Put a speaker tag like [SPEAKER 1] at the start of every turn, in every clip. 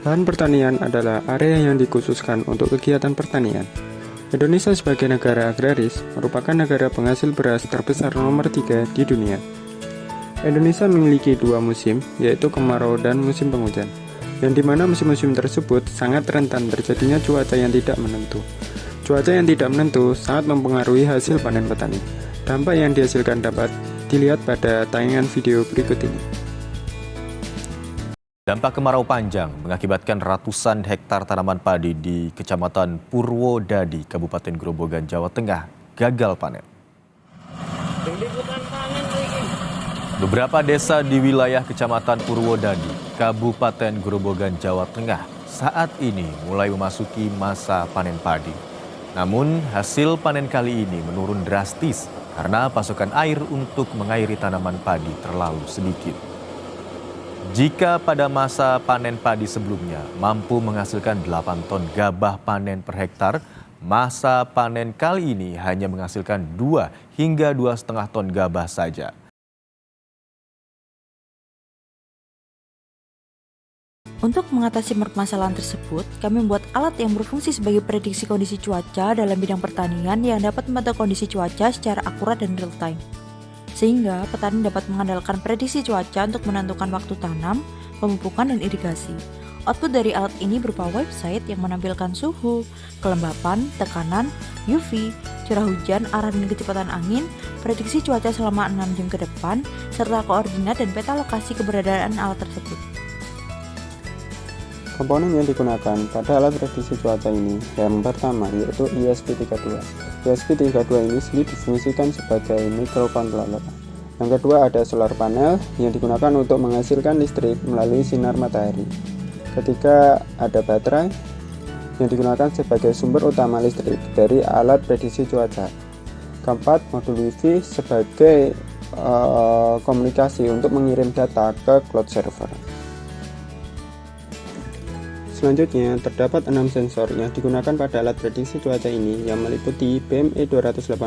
[SPEAKER 1] Lahan pertanian adalah area yang dikhususkan untuk kegiatan pertanian. Indonesia sebagai negara agraris merupakan negara penghasil beras terbesar nomor 3 di dunia. Indonesia memiliki dua musim, yaitu kemarau dan musim penghujan, yang dimana musim-musim tersebut sangat rentan terjadinya cuaca yang tidak menentu. Cuaca yang tidak menentu sangat mempengaruhi hasil panen petani. Dampak yang dihasilkan dapat dilihat pada tayangan video berikut ini.
[SPEAKER 2] Dampak kemarau panjang mengakibatkan ratusan hektar tanaman padi di Kecamatan Purwodadi, Kabupaten Grobogan, Jawa Tengah gagal panen. Beberapa desa di wilayah Kecamatan Purwodadi, Kabupaten Grobogan, Jawa Tengah saat ini mulai memasuki masa panen padi. Namun hasil panen kali ini menurun drastis karena pasokan air untuk mengairi tanaman padi terlalu sedikit. Jika pada masa panen padi sebelumnya mampu menghasilkan 8 ton gabah panen per hektar, masa panen kali ini hanya menghasilkan 2 hingga 2,5 ton gabah saja.
[SPEAKER 3] Untuk mengatasi permasalahan tersebut, kami membuat alat yang berfungsi sebagai prediksi kondisi cuaca dalam bidang pertanian yang dapat memantau kondisi cuaca secara akurat dan real time. Sehingga petani dapat mengandalkan prediksi cuaca untuk menentukan waktu tanam, pemupukan, dan irigasi. Output dari alat ini berupa website yang menampilkan suhu, kelembapan, tekanan, UV, curah hujan, arah dan kecepatan angin, prediksi cuaca selama 6 jam ke depan, serta koordinat dan peta lokasi keberadaan alat tersebut.
[SPEAKER 1] Komponen yang digunakan pada alat prediksi cuaca ini yang pertama yaitu ESP32. ESP32 ini sendiri difungsikan sebagai microcontroller. Yang kedua ada solar panel yang digunakan untuk menghasilkan listrik melalui sinar matahari. Ketiga ada baterai yang digunakan sebagai sumber utama listrik dari alat prediksi cuaca. Keempat, modul Wi-Fi sebagai komunikasi untuk mengirim data ke cloud server. Selanjutnya, terdapat 6 sensor yang digunakan pada alat prediksi cuaca ini yang meliputi BME 280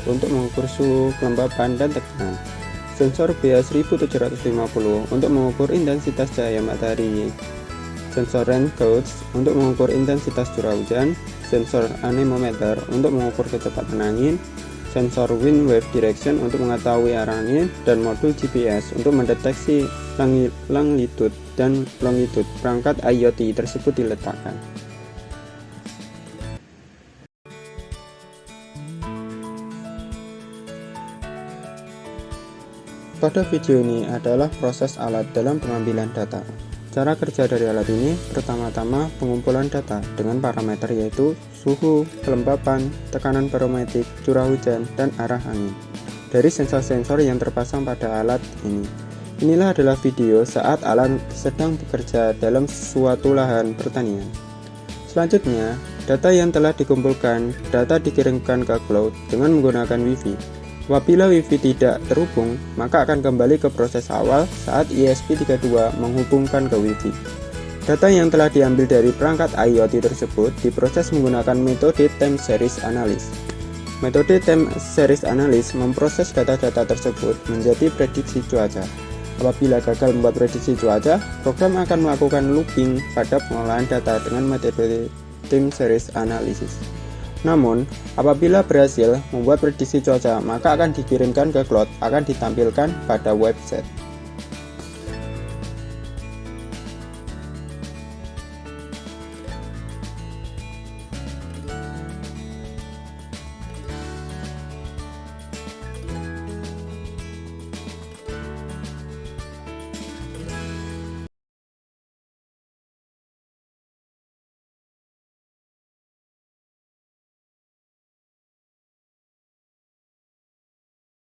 [SPEAKER 1] untuk mengukur suhu, kelembapan, dan tekanan. Sensor BA1750 untuk mengukur intensitas cahaya matahari. Sensor rain gauge untuk mengukur intensitas curah hujan. Sensor anemometer untuk mengukur kecepatan angin. Sensor wind wave direction untuk mengetahui arah angin. Dan modul GPS untuk mendeteksi longitude dan longitude perangkat IoT tersebut diletakkan. Pada video ini adalah proses alat dalam pengambilan data. Cara kerja dari alat ini pertama-tama pengumpulan data dengan parameter yaitu suhu, kelembapan, tekanan barometrik, curah hujan, dan arah angin dari sensor-sensor yang terpasang pada alat ini. Inilah adalah video saat alat sedang bekerja dalam suatu lahan pertanian. Selanjutnya, data yang telah dikumpulkan, data dikirimkan ke cloud dengan menggunakan Wi-Fi. Apabila Wi-Fi tidak terhubung, maka akan kembali ke proses awal saat ESP32 menghubungkan ke Wi-Fi. Data yang telah diambil dari perangkat IoT tersebut diproses menggunakan metode time series analysis. Metode time series analysis memproses data-data tersebut menjadi prediksi cuaca. Apabila gagal membuat prediksi cuaca, program akan melakukan looping pada pengolahan data dengan metode time series analysis. Namun, apabila berhasil membuat prediksi cuaca, maka akan dikirimkan ke cloud, akan ditampilkan pada website.